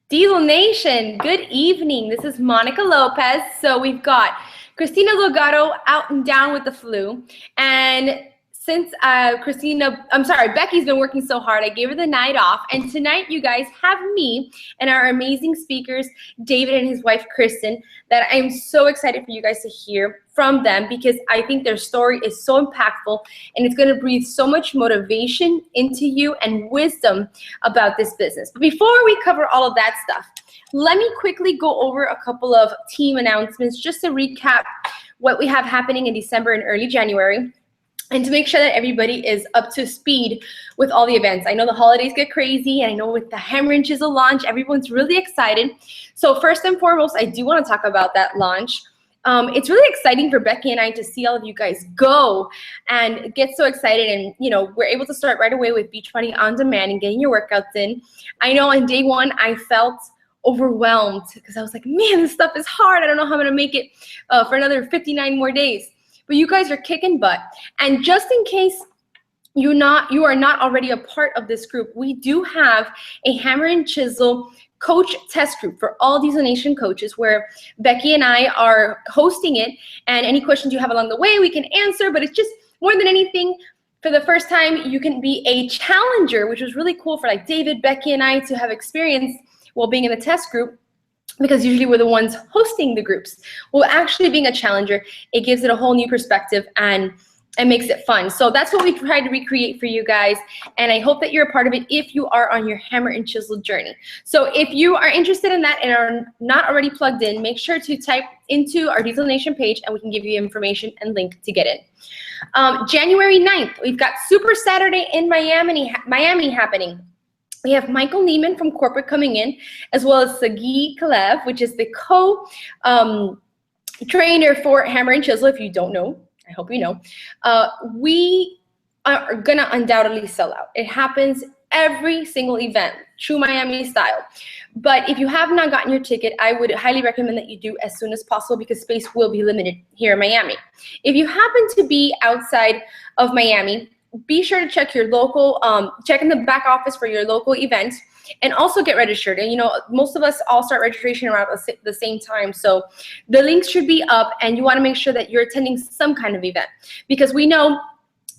Diesel Nation, good evening. This is Monica Lopez. So we've got Christina Delgado out and down with the flu. And since Becky's been working so hard, I gave her the night off. And tonight you guys have me and our amazing speakers, David and his wife, Kristen, that I'm so excited for you guys to hear from them because I think their story is so impactful and it's going to breathe so much motivation into you and wisdom about this business. But before we cover all of that stuff, let me quickly go over a couple of team announcements just to recap what we have happening in December and early January, and to make sure that everybody is up to speed with all the events. I know the holidays get crazy, and I know with the Hammer and Chisel launch, everyone's really excited. So first and foremost, I do want to talk about that launch. It's really exciting for Becky and I to see all of you guys go and get so excited, and we're able to start right away with Beachbody On Demand and getting your workouts in. I know on day one I felt overwhelmed because I was like, man, this stuff is hard. I don't know how I'm gonna make it for another 59 more days. But you guys are kicking butt. And just in case you are not already a part of this group, we do have a Hammer and Chisel coach test group for all Diesel Nation coaches where Becky and I are hosting it, and any questions you have along the way we can answer. But it's just more than anything, for the first time you can be a challenger, which was really cool for like David, Becky, and I to have experienced while being in the test group, because usually we're the ones hosting the groups. Well, actually being a challenger, it gives it a whole new perspective and it makes it fun. So that's what we tried to recreate for you guys, and I hope that you're a part of it if you are on your Hammer and Chisel journey. So if you are interested in that and are not already plugged in, make sure to type into our Diesel Nation page and we can give you information and link to get in. January 9th, we've got Super Saturday in Miami happening. We have Michael Neiman from corporate coming in, as well as Sagi Kalev, which is the co-trainer for Hammer and Chisel. If you don't know, I hope you know. We are going to undoubtedly sell out. It happens every single event, true Miami style. But if you have not gotten your ticket, I would highly recommend that you do as soon as possible because space will be limited here in Miami. If you happen to be outside of Miami, be sure to check your local, check in the back office for your local events, and also get registered. And most of us all start registration around the same time. So the links should be up, and you want to make sure that you're attending some kind of event, because we know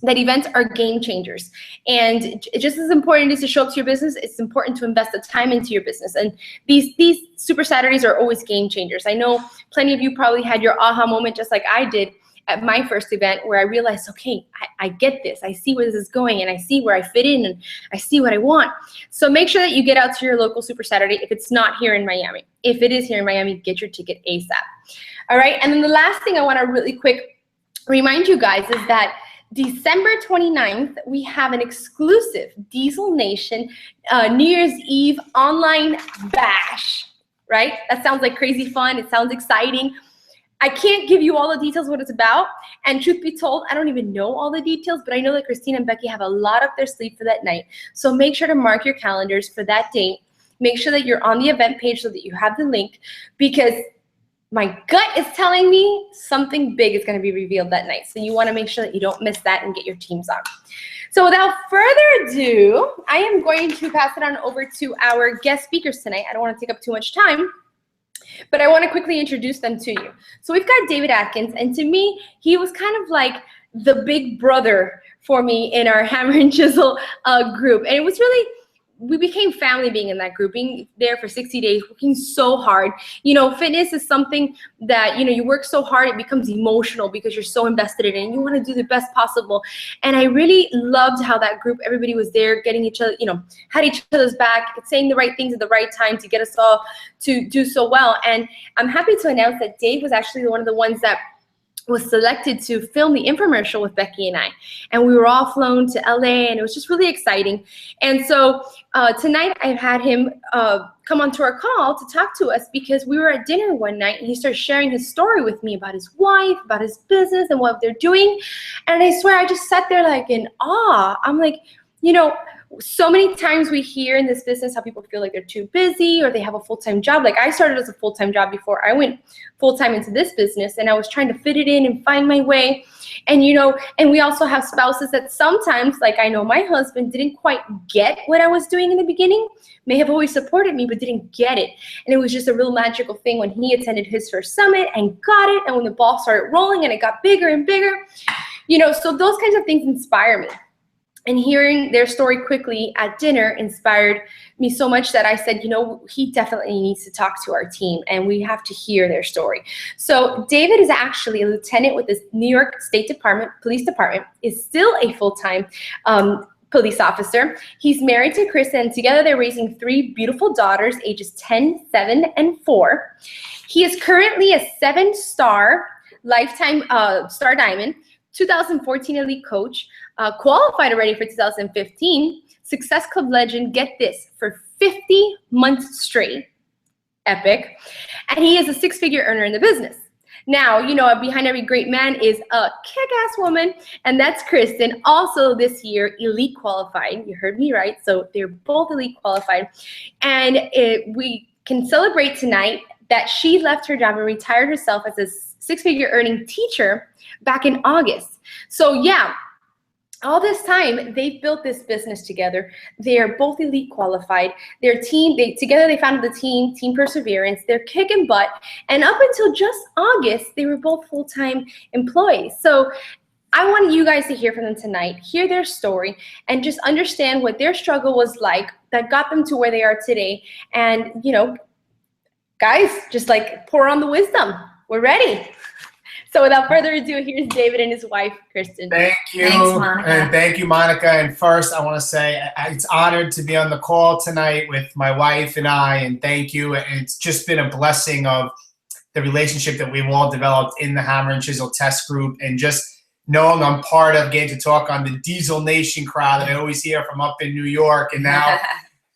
that events are game changers. And just as important as to show up to your business, it's important to invest the time into your business. And these Super Saturdays are always game changers. I know plenty of you probably had your aha moment just like I did at my first event, where I realized, okay, I get this. I see where this is going, and I see where I fit in, and I see what I want. So make sure that you get out to your local Super Saturday if it's not here in Miami. If it is here in Miami, get your ticket ASAP. All right, and then the last thing I want to really quick remind you guys is that December 29th, we have an exclusive Diesel Nation New Year's Eve online bash, right? That sounds like crazy fun. It sounds exciting. I can't give you all the details of what it's about, and truth be told, I don't even know all the details, but I know that Christine and Becky have a lot up their sleeve for that night. So make sure to mark your calendars for that date. Make sure that you're on the event page so that you have the link, because my gut is telling me something big is going to be revealed that night. So you want to make sure that you don't miss that and get your teams on. So without further ado, I am going to pass it on over to our guest speakers tonight. I don't want to take up too much time, but I want to quickly introduce them to you. So we've got David Atkins, and to me, he was kind of like the big brother for me in our Hammer and Chisel group. And it was really, we became family being in that group, being there for 60 days, working so hard. Fitness is something that, you work so hard, it becomes emotional because you're so invested in it and you want to do the best possible. And I really loved how that group, everybody was there getting each other, had each other's back, saying the right things at the right time to get us all to do so well. And I'm happy to announce that Dave was actually one of the ones that was selected to film the infomercial with Becky and I. And we were all flown to LA, and it was just really exciting. And so tonight I've had him come onto our call to talk to us because we were at dinner one night and he started sharing his story with me about his wife, about his business and what they're doing. And I swear I just sat there like in awe. I'm like, So many times we hear in this business how people feel like they're too busy or they have a full-time job. Like I started as a full-time job before I went full-time into this business, and I was trying to fit it in and find my way. And, and we also have spouses that sometimes, like I know my husband didn't quite get what I was doing in the beginning, may have always supported me, but didn't get it. And it was just a real magical thing when he attended his first summit and got it. And when the ball started rolling and it got bigger and bigger, so those kinds of things inspire me. And hearing their story quickly at dinner inspired me so much that I said, he definitely needs to talk to our team and we have to hear their story. So David is actually a lieutenant with the New York State Police Department, is still a full-time police officer. He's married to Kristen, and together they're raising 3 beautiful daughters, ages 10, 7, and 4. He is currently a 7-star lifetime Star Diamond, 2014 elite coach, qualified already for 2015, Success Club legend, get this, for 50 months straight, epic, and he is a 6-figure earner in the business. Now, behind every great man is a kick-ass woman, and that's Kristen, also this year elite qualified. You heard me right, so they're both elite qualified, and we can celebrate tonight that she left her job and retired herself as a 6-figure earning teacher back in August. So yeah, all this time they've built this business together. They are both elite qualified. Their team, together they founded the Team Perseverance. They're kicking butt, and up until just August, they were both full-time employees. So I want you guys to hear from them tonight, hear their story, and just understand what their struggle was like that got them to where they are today. And guys, just like pour on the wisdom. We're ready. So without further ado, here's David and his wife, Kristen. Thank you. Thanks, Monica. And thank you, Monica. And first, I want to say it's honored to be on the call tonight with my wife and I, and thank you. And it's just been a blessing of the relationship that we've all developed in the Hammer and Chisel test group, and just knowing I'm part of getting to talk on the Diesel Nation crowd that I always hear from up in New York, and now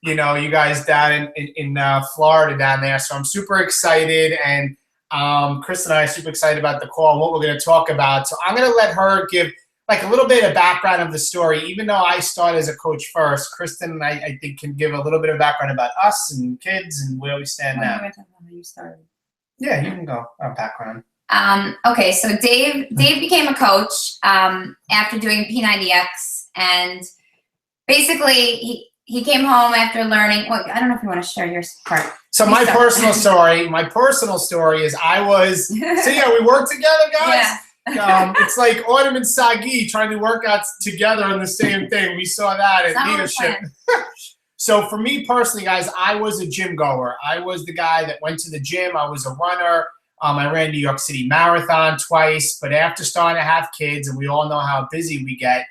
you guys down in Florida down there. So I'm super excited, and Kristen and I are super excited about the call and what we're going to talk about. So I'm going to let her give like a little bit of background of the story. Even though I started as a coach first, Kristen, I think, can give a little bit of background about us and kids and where we stand now. You started. Yeah, you can go. Background. Okay, so Dave became a coach after doing P90X, and basically he came home after learning. Well, I don't know if you want to share your part. So my personal story is I was, so yeah, we worked together, guys. Yeah. It's like Autumn and Sagi trying to work out together on the same thing. We saw that at leadership. So for me personally, guys, I was a gym goer. I was the guy that went to the gym. I was a runner. I ran New York City Marathon twice, but after starting to have kids, and we all know how busy we get,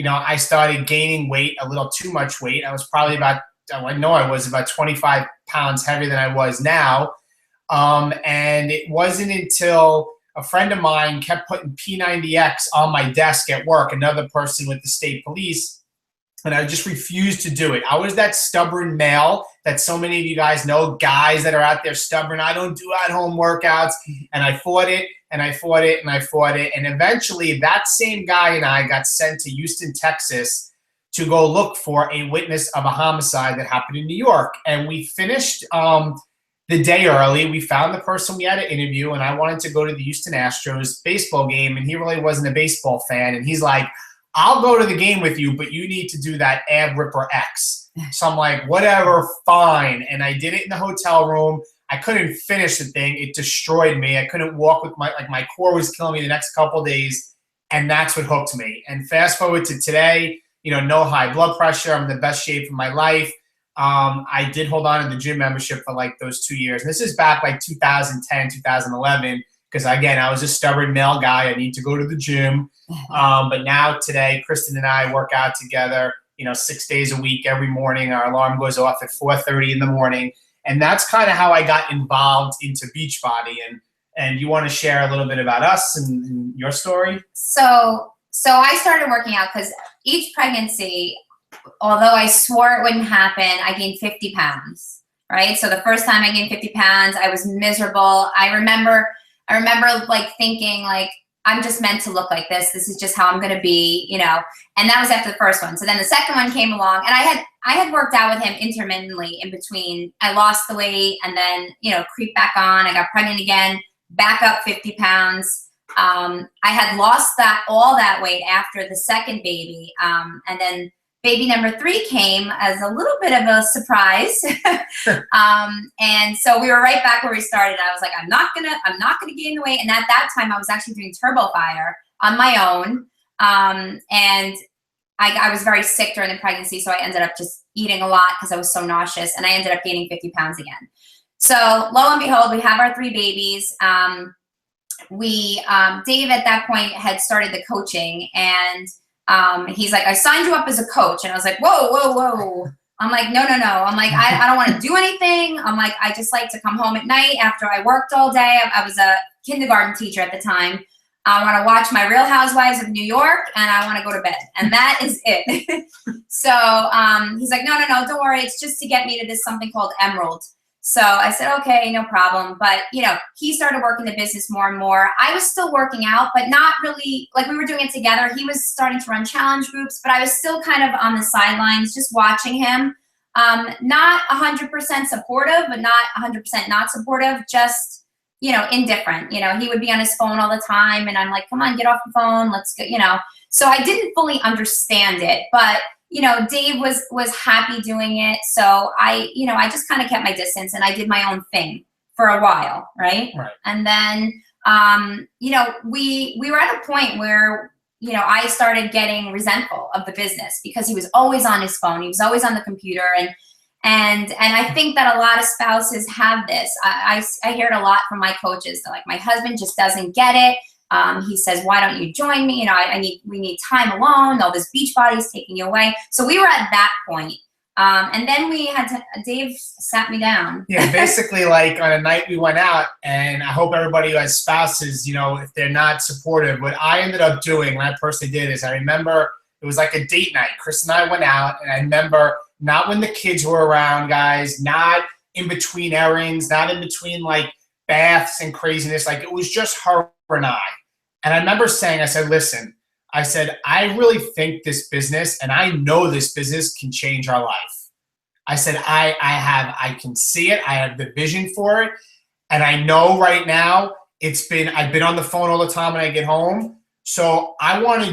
I started gaining weight, a little too much weight. I was probably about 25 pounds heavier than I was now. And it wasn't until a friend of mine kept putting P90X on my desk at work, another person with the state police, and I just refused to do it. I was that stubborn male that so many of you guys know, guys that are out there stubborn. I don't do at-home workouts, and I fought it, and I fought it, and I fought it, and eventually that same guy and I got sent to Houston, Texas, to go look for a witness of a homicide that happened in New York. And we finished the day early. We found the person we had to interview, and I wanted to go to the Houston Astros baseball game, and he really wasn't a baseball fan. And he's like, I'll go to the game with you, but you need to do that ab ripper X. So I'm like, whatever, fine. And I did it in the hotel room. I couldn't finish the thing. It destroyed me. I couldn't walk with my core was killing me the next couple of days. And that's what hooked me. And fast forward to today, no high blood pressure. I'm in the best shape of my life. I did hold on to the gym membership for like those 2 years. And this is back like 2010, 2011. Because again, I was a stubborn male guy. I need to go to the gym. But now today, Kristen and I work out together, 6 days a week, every morning. Our alarm goes off at 4:30 in the morning. And that's kind of how I got involved into Beachbody. And you want to share a little bit about us and your story? So I started working out because each pregnancy, although I swore it wouldn't happen, I gained 50 pounds, right? So the first time I gained 50 pounds, I was miserable. I remember like thinking like, I'm just meant to look like this. This is just how I'm going to be, you know. And that was after the first one. So then the second one came along, and I had worked out with him intermittently in between. I lost the weight and then, you know, creep back on. I got pregnant again, back up 50 pounds. I had lost all that weight after the second baby. And then baby number 3 came as a little bit of a surprise. And so we were right back where we started. I was like, I'm not gonna gain the weight. And at that time I was actually doing Turbo Fire on my own. And I was very sick during the pregnancy. So I ended up just eating a lot because I was so nauseous, and I ended up gaining 50 pounds again. So lo and behold, we have our 3 babies. Dave at that point had started the coaching, and he's like, I signed you up as a coach. And I was like, whoa. I'm like, no. I'm like, I don't want to do anything. I'm like, I just like to come home at night after I worked all day. I was a kindergarten teacher at the time. I want to watch my Real Housewives of New York, and I want to go to bed. And that is it. So he's like, no, don't worry. It's just to get me to this something called Emerald. So I said, okay, no problem. But, you know, he started working the business more and more. I was still working out, but not really, like we were doing it together. He was starting to run challenge groups, but I was still kind of on the sidelines, just watching him. Not 100% supportive, but not 100% not supportive, just, you know, indifferent. You know, he would be on his phone all the time, and I'm like, come on, get off the phone. Let's go, you know. So I didn't fully understand it, but you know, Dave was happy doing it. So I just kind of kept my distance, and I did my own thing for a while. Right. And then, you know, we were at a point where, you know, I started getting resentful of the business because he was always on his phone. He was always on the computer. And I think that a lot of spouses have this. I hear it a lot from my coaches. They're like, my husband just doesn't get it. He says, why don't you join me? You know, we need time alone. All this beach body is taking you away. So we were at that point. And then Dave sat me down. Yeah, basically like on a night we went out, and I hope everybody who has spouses, you know, if they're not supportive, what I ended up doing, what I personally did is I remember it was like a date night. Chris and I went out, and I remember not when the kids were around, guys, not in between errands, not in between like baths and craziness. Like it was just her and I. And I remember saying, I said, listen, I said, I really think this business, and I know this business can change our life. I said, I can see it. I have the vision for it. And I know right now I've been on the phone all the time when I get home. So I want us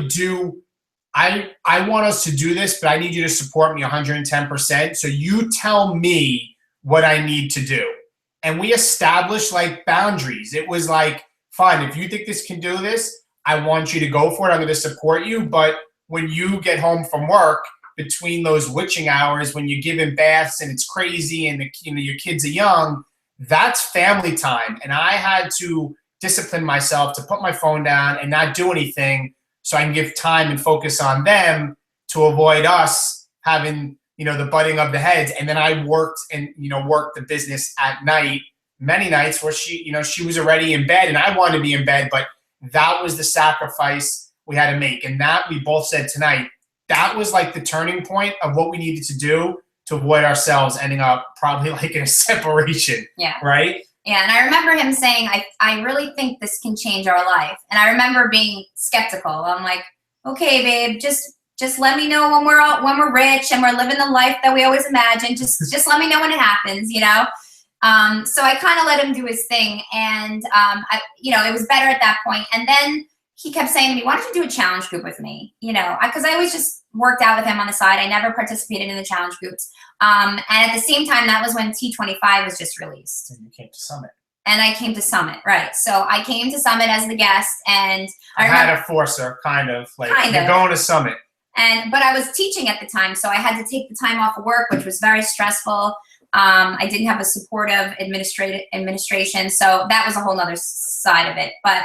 to do this, but I need you to support me 110%. So you tell me what I need to do. And we established like boundaries. It was like, fine, if you think this can do this, I want you to go for it. I'm going to support you. But when you get home from work, between those witching hours, when you give him baths and it's crazy and your kids are young, that's family time. And I had to discipline myself to put my phone down and not do anything so I can give time and focus on them to avoid us having, you know, the butting of the heads. And then I worked the business at night. Many nights where she was already in bed and I wanted to be in bed, but that was the sacrifice we had to make. And that we both said tonight, that was like the turning point of what we needed to do to avoid ourselves ending up probably like in a separation. Yeah. Right? Yeah. And I remember him saying, I really think this can change our life. And I remember being skeptical. I'm like, okay, babe, just let me know when we're rich and we're living the life that we always imagine. Just let me know when it happens, you know? So I kind of let him do his thing, and it was better at that point. And then he kept saying to me, why don't you do a challenge group with me? You know, because I always just worked out with him on the side. I never participated in the challenge groups. And at the same time, that was when T25 was just released. And you came to Summit. And I came to Summit, right. So I came to Summit as the guest, and I had to force her, kind of. You're going to Summit. But I was teaching at the time, so I had to take the time off of work, which was very stressful. I didn't have a supportive administration, so that was a whole nother side of it. But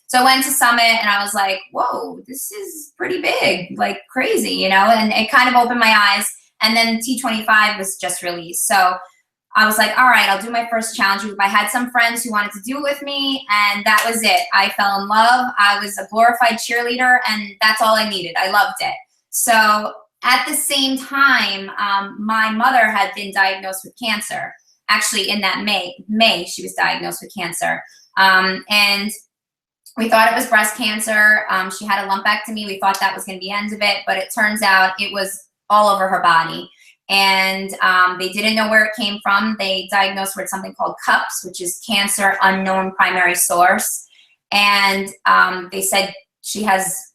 so I went to Summit, and I was like, whoa, this is pretty big, like crazy, you know, and it kind of opened my eyes. And then T25 was just released. So I was like, all right, I'll do my first challenge group. I had some friends who wanted to do it with me, and that was it. I fell in love. I was a glorified cheerleader, and that's all I needed. I loved it. So at the same time, my mother had been diagnosed with cancer. Actually, in that May, she was diagnosed with cancer. And We thought it was breast cancer. She had a lumpectomy. We thought that was going to be the end of it, but it turns out it was all over her body. And they didn't know where it came from. They diagnosed her with something called CUPS, which is cancer unknown primary source. And they said she has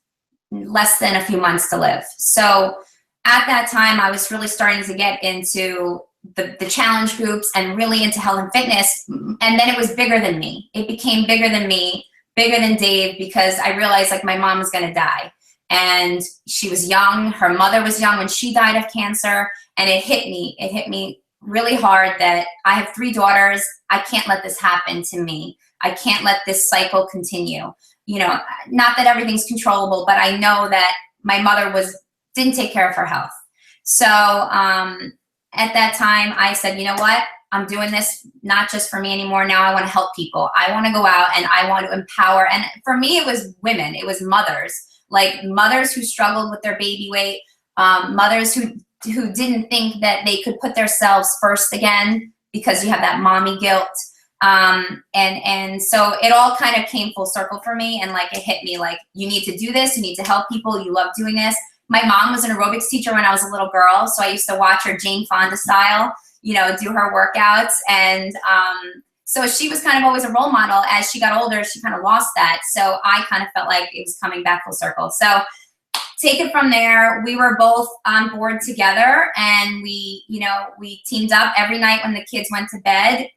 less than a few months to live. So at that time, I was really starting to get into the challenge groups and really into health and fitness. And then it was bigger than me. It became bigger than me, bigger than Dave, because I realized like my mom was going to die. And she was young. Her mother was young when she died of cancer. And it hit me. It hit me really hard that I have 3 daughters. I can't let this happen to me. I can't let this cycle continue. You know, not that everything's controllable, but I know that my mother didn't take care of her health. So at that time, I said, you know what? I'm doing this not just for me anymore. Now I want to help people. I want to go out and I want to empower. And for me, it was women. It was mothers, like mothers who struggled with their baby weight, mothers who didn't think that they could put themselves first again because you have that mommy guilt. And so it all kind of came full circle for me. And like, it hit me like, you need to do this. You need to help people. You love doing this. My mom was an aerobics teacher when I was a little girl. So I used to watch her Jane Fonda style, you know, do her workouts. And, so she was kind of always a role model. As she got older, she kind of lost that. So I kind of felt like it was coming back full circle. So take it from there. We were both on board together, and we teamed up every night when the kids went to bed.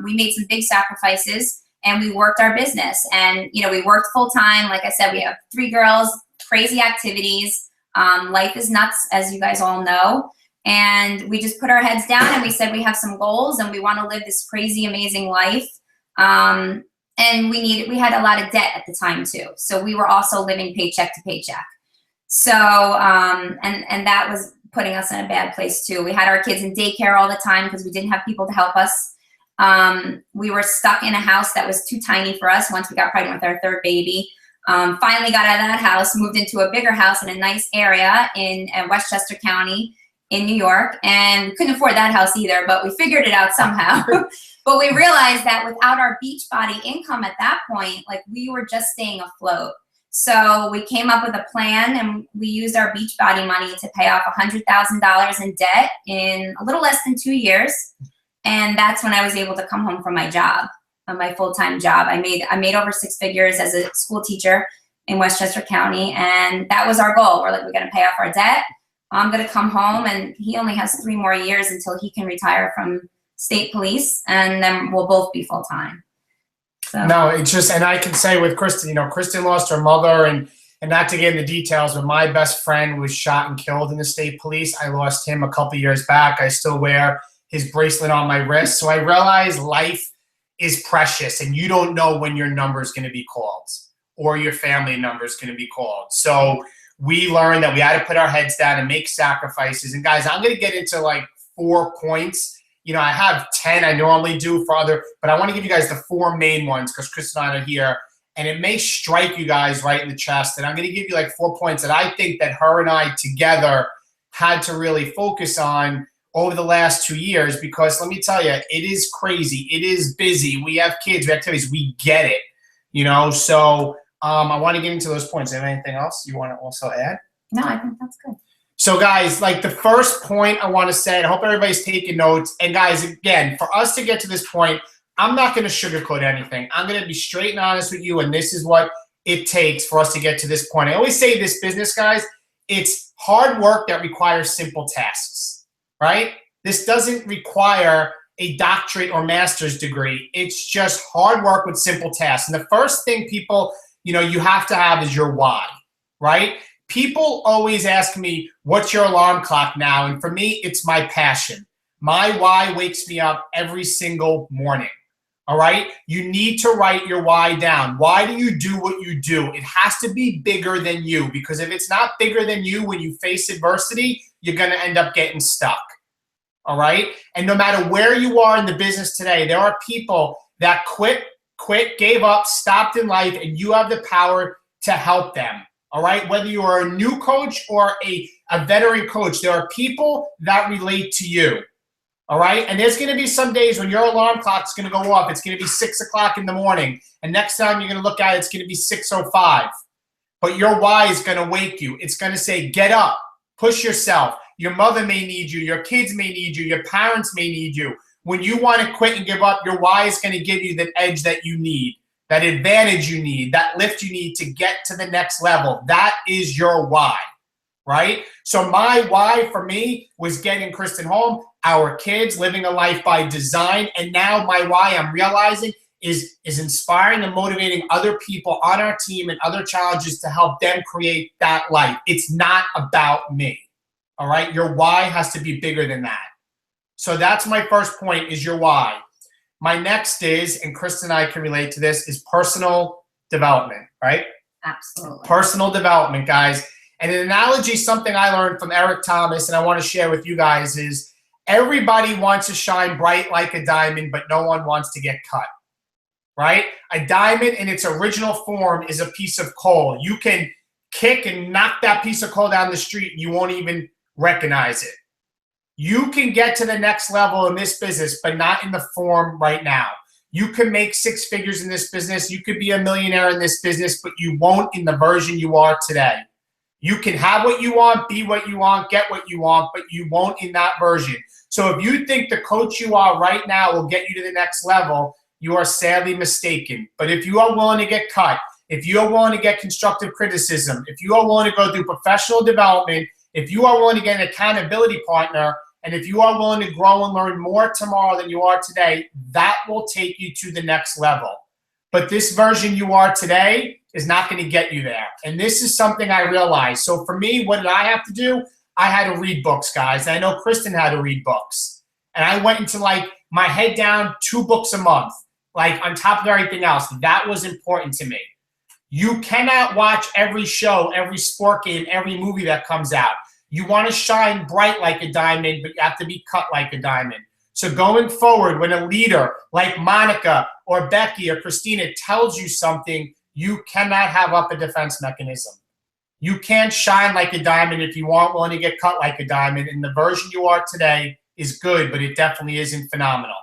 We made some big sacrifices, and we worked our business. And, you know, we worked full time. Like I said, we have 3 girls, crazy activities. Life is nuts, as you guys all know. And we just put our heads down and we said we have some goals and we want to live this crazy, amazing life. And we had a lot of debt at the time too. So we were also living paycheck to paycheck. So, and that was putting us in a bad place too. We had our kids in daycare all the time because we didn't have people to help us. We were stuck in a house that was too tiny for us once we got pregnant with our 3rd baby. Finally got out of that house, moved into a bigger house in a nice area in Westchester County in New York. And we couldn't afford that house either, but we figured it out somehow. But we realized that without our Beachbody income at that point, like we were just staying afloat. So we came up with a plan and we used our Beachbody money to pay off $100,000 in debt in a little less than 2 years. And that's when I was able to come home from my job, my full-time job. I made over 6 figures as a school teacher in Westchester County. And that was our goal. We're like, we're going to pay off our debt. I'm going to come home, and he only has 3 more years until he can retire from state police, and then we'll both be full-time. So. No, it's just, and I can say with Kristen, you know, Kristen lost her mother, and not to get into details, but my best friend was shot and killed in the state police. I lost him a couple years back. I still wear his bracelet on my wrist. So I realize life is precious, and you don't know when your number is going to be called or your family number is going to be called. So we learned that we had to put our heads down and make sacrifices. And guys, I'm going to get into like 4 points. You know, I have 10 I normally do for other, but I want to give you guys the 4 main ones because Chris and I are here. And it may strike you guys right in the chest. And I'm going to give you like 4 points that I think that her and I together had to really focus on over the last 2 years, because let me tell you, it is crazy. It is busy. We have kids, we have activities. We get it, you know? So I want to get into those points. Anything else you want to also add? No, I think that's good. So guys, like the first point I want to say, and I hope everybody's taking notes. And guys, again, for us to get to this point, I'm not going to sugarcoat anything. I'm going to be straight and honest with you, and this is what it takes for us to get to this point. I always say this business, guys, it's hard work that requires simple tasks, right? This doesn't require a doctorate or master's degree. It's just hard work with simple tasks. And the first thing people, you know, you have to have is your why, right? People always ask me, what's your alarm clock now? And for me, it's my passion. My why wakes me up every single morning, all right? You need to write your why down. Why do you do what you do? It has to be bigger than you, because if it's not bigger than you when you face adversity, you're going to end up getting stuck, all right? And no matter where you are in the business today, there are people that quit, gave up, stopped in life, and you have the power to help them. All right, whether you are a new coach or a veteran coach, there are people that relate to you. All right? And there's going to be some days when your alarm clock's going to go off. It's going to be 6 o'clock in the morning. And next time you're going to look at it, it's going to be 6:05. But your why is going to wake you. It's going to say, get up, push yourself. Your mother may need you. Your kids may need you. Your parents may need you. When you want to quit and give up, your why is going to give you that edge that you need, that advantage you need, that lift you need to get to the next level. That is your why, right? So my why for me was getting Kristen home, our kids, living a life by design. And now my why, I'm realizing, is inspiring and motivating other people on our team and other challenges to help them create that life. It's not about me, all right? Your why has to be bigger than that. So that's my first point, is your why. My next is, and Kristen and I can relate to this, is personal development, right? Absolutely. Personal development, guys. And an analogy, something I learned from Eric Thomas, and I want to share with you guys, is everybody wants to shine bright like a diamond, but no one wants to get cut, right? A diamond in its original form is a piece of coal. You can kick and knock that piece of coal down the street and you won't even recognize it. You can get to the next level in this business, but not in the form right now. You can make 6 figures in this business. You could be a millionaire in this business, but you won't in the version you are today. You can have what you want, be what you want, get what you want, but you won't in that version. So if you think the coach you are right now will get you to the next level, you are sadly mistaken. But if you are willing to get cut, if you are willing to get constructive criticism, if you are willing to go through professional development, if you are willing to get an accountability partner, and if you are willing to grow and learn more tomorrow than you are today, that will take you to the next level. But this version you are today is not going to get you there. And this is something I realized. So for me, what did I have to do? I had to read books, guys. I know Kristen had to read books. And I went into like my head down 2 books a month, like on top of everything else. That was important to me. You cannot watch every show, every sport game, every movie that comes out. You want to shine bright like a diamond, but you have to be cut like a diamond. So going forward, when a leader like Monica or Becky or Christina tells you something, you cannot have up a defense mechanism. You can't shine like a diamond if you aren't willing to get cut like a diamond. And the version you are today is good, but it definitely isn't phenomenal.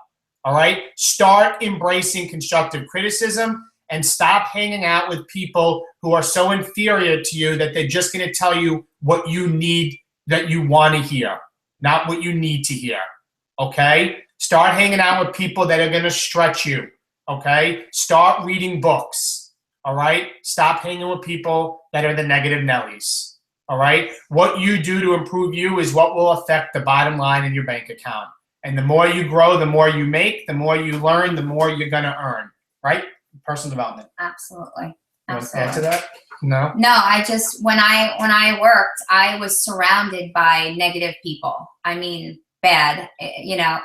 All right? Start embracing constructive criticism and stop hanging out with people who are so inferior to you that they're just going to tell you what you need, that you want to hear, not what you need to hear, okay? Start hanging out with people that are going to stretch you, okay? Start reading books, all right? Stop hanging with people that are the negative Nellies, all right? What you do to improve you is what will affect the bottom line in your bank account. And the more you grow, the more you make, the more you learn, the more you're going to earn, right? Personal development. Absolutely. You want to add to that? No? No, I just, when I worked, I was surrounded by negative people. I mean, bad, you know,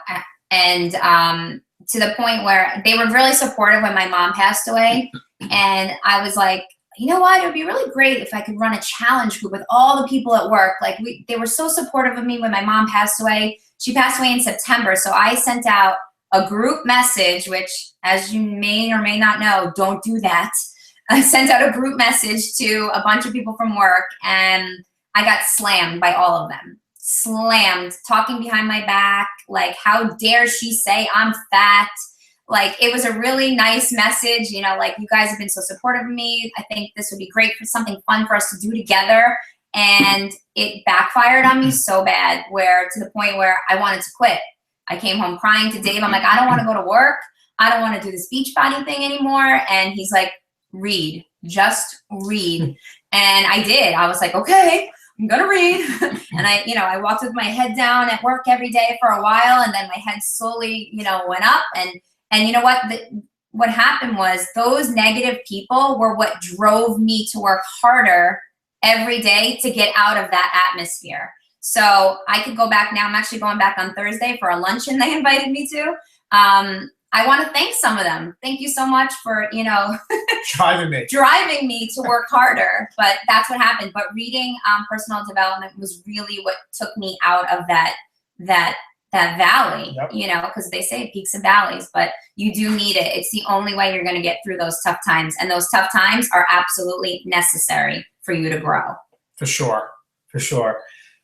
and to the point where they were really supportive when my mom passed away. And I was like, you know what, it would be really great if I could run a challenge group with all the people at work. Like they were so supportive of me when my mom passed away. She passed away in September. So I sent out a group message, which, as you may or may not know, don't do that. I sent out a group message to a bunch of people from work, and I got slammed by all of them. Slammed, talking behind my back, like, how dare she say I'm fat? Like, it was a really nice message, you know, like, you guys have been so supportive of me. I think this would be great for something fun for us to do together. And it backfired on me so bad, where to the point where I wanted to quit. I came home crying to Dave. I'm like, I don't want to go to work. I don't want to do this beach body thing anymore. And he's like, read, just read. And I did. I was like, okay, I'm going to read. And I walked with my head down at work every day for a while. And then my head slowly, went up. And you know what? What happened was those negative people were what drove me to work harder every day to get out of that atmosphere. So I could go back now. I'm actually going back on Thursday for a luncheon they invited me to. I want to thank some of them. Thank you so much for, driving me to work harder. But that's what happened. But reading personal development was really what took me out of that valley, Yep. because they say peaks and valleys, but you do need it. It's the only way you're going to get through those tough times. And those tough times are absolutely necessary for you to grow. For sure.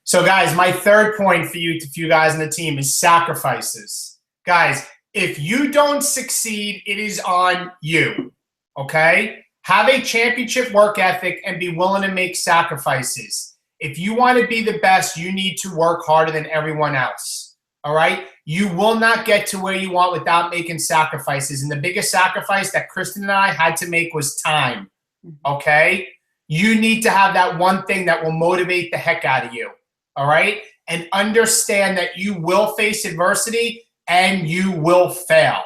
So guys, my third point for you guys on the team is sacrifices. Guys, if you don't succeed, it is on you, okay? Have a championship work ethic and be willing to make sacrifices. If you want to be the best, you need to work harder than everyone else, all right? You will not get to where you want without making sacrifices. And the biggest sacrifice that Kristen and I had to make was time, okay? You need to have that one thing that will motivate the heck out of you, all right? And understand that you will face adversity and you will fail,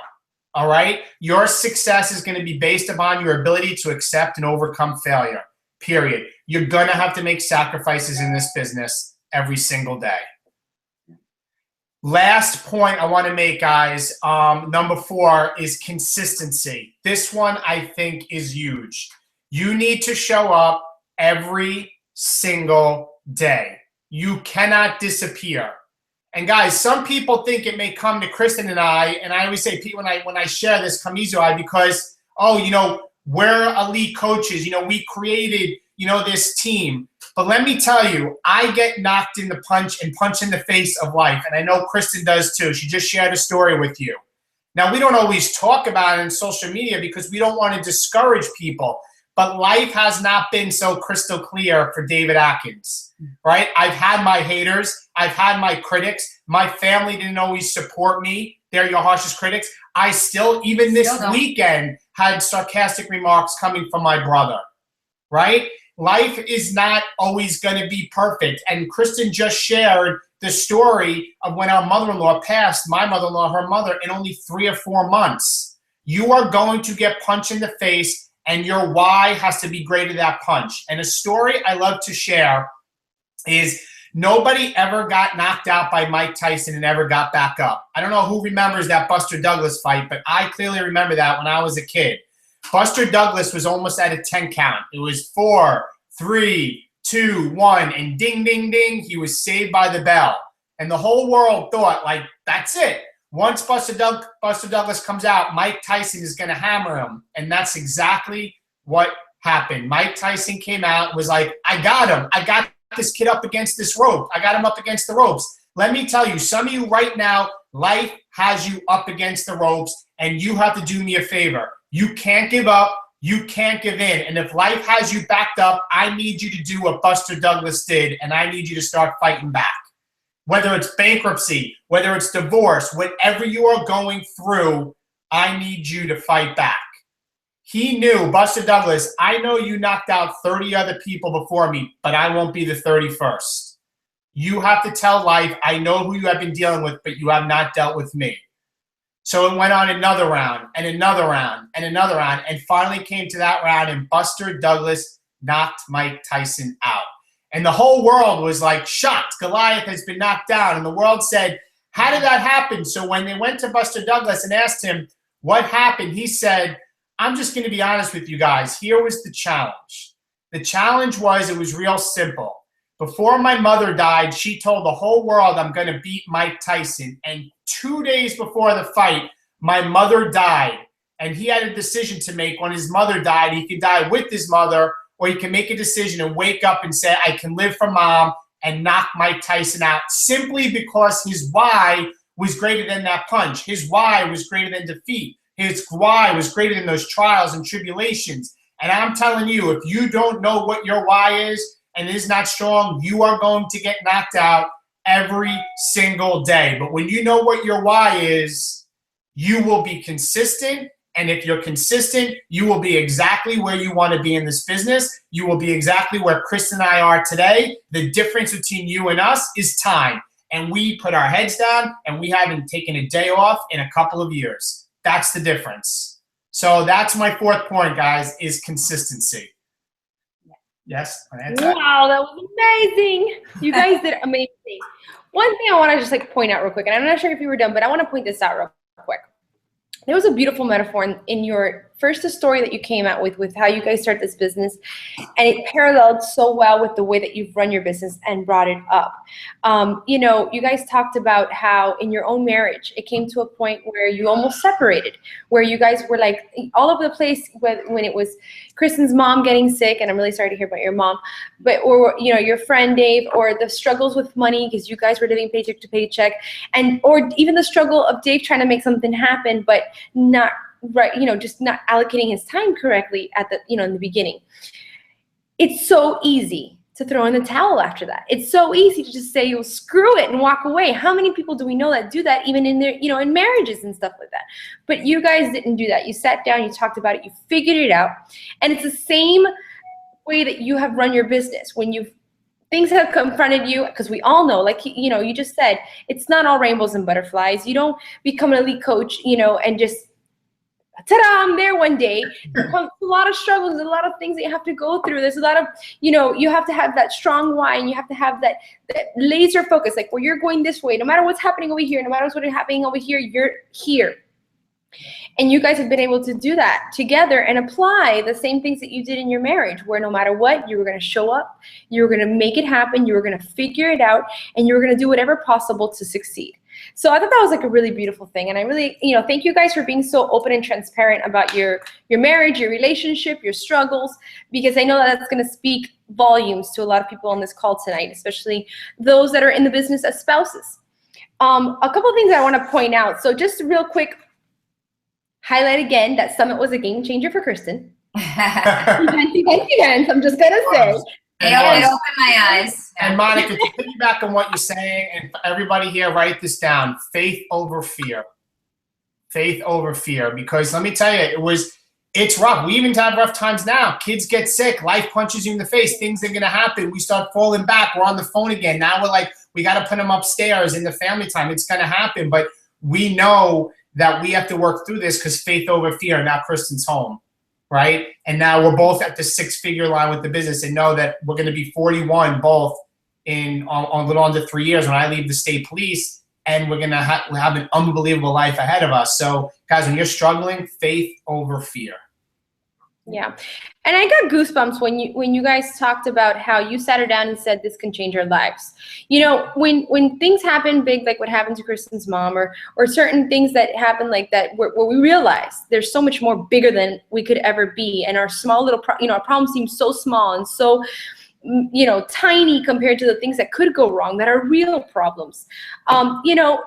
all right? Your success is going to be based upon your ability to accept and overcome failure, period. You're going to have to make sacrifices in this business every single day. Last point I want to make, guys, number 4 is consistency. This one I think is huge. You need to show up every single day. You cannot disappear. And guys, some people think it may come to Kristen and I always say, Pete, when I share this, come easy, because, oh, you know, we're elite coaches. You know, we created, you know, this team. But let me tell you, I get knocked in the punch and punched in the face of life. And I know Kristen does too. She just shared a story with you. Now, we don't always talk about it on social media because we don't want to discourage people. But life has not been so crystal clear for David Atkins, right? I've had my haters. I've had my critics. My family didn't always support me. They're your harshest critics. I still, even this weekend, had sarcastic remarks coming from my brother, right? Life is not always going to be perfect. And Kristen just shared the story of when our mother-in-law passed, my mother-in-law, her mother, in only 3 or 4 months. You are going to get punched in the face, and your why has to be greater than that punch. And a story I love to share is nobody ever got knocked out by Mike Tyson and ever got back up. I don't know who remembers that Buster Douglas fight, but I clearly remember that when I was a kid. Buster Douglas was almost at a 10 count. It was 4, 3, 2, 1, and ding, ding, ding, he was saved by the bell. And the whole world thought, like, that's it. Once Buster Douglas comes out, Mike Tyson is going to hammer him. And that's exactly what happened. Mike Tyson came out and was like, I got him. I got this kid up against this rope. I got him up against the ropes. Let me tell you, some of you right now, life has you up against the ropes, and you have to do me a favor. You can't give up. You can't give in. And if life has you backed up, I need you to do what Buster Douglas did, and I need you to start fighting back. Whether it's bankruptcy, whether it's divorce, whatever you are going through, I need you to fight back. He knew, Buster Douglas, I know you knocked out 30 other people before me, but I won't be the 31st. You have to tell life, I know who you have been dealing with, but you have not dealt with me. So it went on another round and another round and another round, and finally came to that round, and Buster Douglas knocked Mike Tyson out. And the whole world was like shocked. Goliath has been knocked down. And the world said, how did that happen? So when they went to Buster Douglas and asked him what happened, he said, I'm just going to be honest with you guys. Here was the challenge. The challenge was, it was real simple. Before my mother died, she told the whole world, I'm going to beat Mike Tyson. And 2 days before the fight, my mother died. And he had a decision to make. When his mother died, he could die with his mother, or he can make a decision and wake up and say, I can live for mom and knock Mike Tyson out, simply because his why was greater than that punch. His why was greater than defeat. His why was greater than those trials and tribulations. And I'm telling you, if you don't know what your why is and it is not strong, you are going to get knocked out every single day. But when you know what your why is, you will be consistent. And if you're consistent, you will be exactly where you want to be in this business. You will be exactly where Kristen and I are today. The difference between you and us is time. And we put our heads down, and we haven't taken a day off in a couple of years. That's the difference. So that's my 4th point, guys, is consistency. Yes? Wow, that was amazing. You guys did amazing. One thing I want to just point out real quick, and I'm not sure if you were done, but I want to point this out real quick. There was a beautiful metaphor in your first the story that you came out with how you guys started this business, and it paralleled so well with the way that you've run your business and brought it up. You know, you guys talked about how in your own marriage, it came to a point where you almost separated, where you guys were like all over the place when it was Kristen's mom getting sick, and I'm really sorry to hear about your mom, but, or, you know, your friend Dave, or the struggles with money because you guys were living paycheck to paycheck, and, or even the struggle of Dave trying to make something happen, but not, right, you know, just not allocating his time correctly at the, you know, in the beginning. It's so easy to throw in the towel after that. It's so easy to just say, well, screw it and walk away. How many people do we know that do that even in their, you know, in marriages and stuff like that? But you guys didn't do that. You sat down, you talked about it, you figured it out. And it's the same way that you have run your business. When things have confronted you, because we all know, like, you know, you just said, it's not all rainbows and butterflies. You don't become an elite coach, you know, and just, ta-da, I'm there one day. There comes a lot of struggles, a lot of things that you have to go through. There's a lot of, you know, you have to have that strong why, and you have to have that laser focus, like where you're going this way, no matter what's happening over here, no matter what's happening over here, you're here. And you guys have been able to do that together and apply the same things that you did in your marriage, where no matter what, you were going to show up, you were going to make it happen, you were going to figure it out, and you were going to do whatever possible to succeed. So I thought that was like a really beautiful thing. And I really, you know, thank you guys for being so open and transparent about your marriage, your relationship, your struggles, because I know that that's going to speak volumes to a lot of people on this call tonight, especially those that are in the business as spouses. A couple of things I want to point out. So just real quick, highlight again that Summit was a game changer for Kristen. Events, I'm just going to say. It opened my eyes. And Monica, to piggyback on what you're saying, and for everybody here, write this down: faith over fear. Faith over fear. Because let me tell you, it's rough. We even have rough times now. Kids get sick. Life punches you in the face. Things are going to happen. We start falling back. We're on the phone again. Now we're like, we got to put them upstairs in the family time. It's going to happen. But we know that we have to work through this because faith over fear. Now Kristen's home. Right? And now we're both at the 6-figure line with the business, and know that we're going to be 41 both in a little under 3 years when I leave the state police, and we're going to have an unbelievable life ahead of us. So guys, when you're struggling, faith over fear. Yeah. And I got goosebumps when you guys talked about how you sat her down and said, this can change our lives. You know, when things happen big, like what happened to Kristen's mom, or certain things that happen like that, where we realize there's so much more bigger than we could ever be. And our small little, our problems seem so small and so, you know, tiny compared to the things that could go wrong, that are real problems. You know,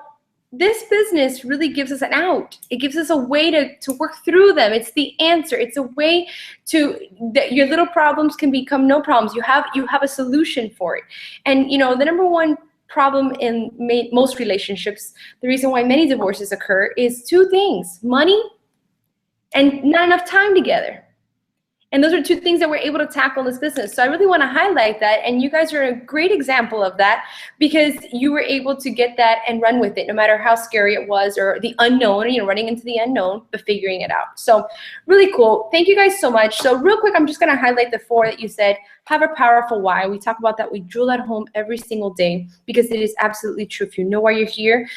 this business really gives us an out. It gives us a way to work through them. It's the answer. It's a way that your little problems can become no problems. You have a solution for it. And, you know, the number one problem in most relationships, the reason why many divorces occur, is two things: money and not enough time together. And those are two things that we're able to tackle in this business. So I really want to highlight that. And you guys are a great example of that, because you were able to get that and run with it, no matter how scary it was, or the unknown, you know, running into the unknown, but figuring it out. So really cool. Thank you guys so much. So real quick, I'm just going to highlight the 4 that you said. Have a powerful why. We talk about that. We drill that home every single day, because it is absolutely true. If you know why you're here,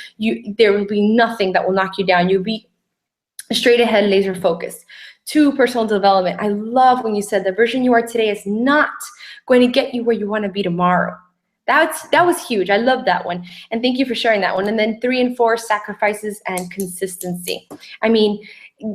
there will be nothing that will knock you down. You'll be straight ahead, laser focused. 2, personal development. I love when you said the version you are today is not going to get you where you want to be tomorrow. That was huge. I love that one. And thank you for sharing that one. And then 3 and 4, sacrifices and consistency. I mean,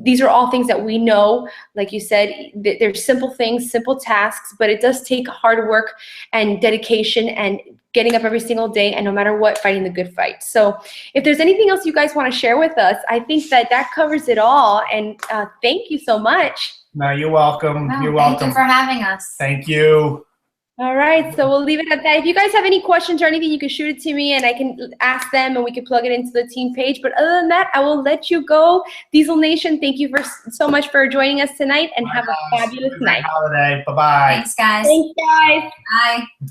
these are all things that we know. Like you said, they're simple things, simple tasks, but it does take hard work and dedication and getting up every single day, and no matter what, fighting the good fight. So if there's anything else you guys want to share with us, I think that covers it all. And thank you so much. No, you're welcome. No, you're welcome. Thank you for having us. Thank you. All right, so we'll leave it at that. If you guys have any questions or anything, you can shoot it to me and I can ask them and we can plug it into the team page. But other than that, I will let you go. Diesel Nation, thank you so much for joining us tonight, and have a fabulous night. Holiday. Bye-bye. Thanks, guys. Thanks, guys. Bye.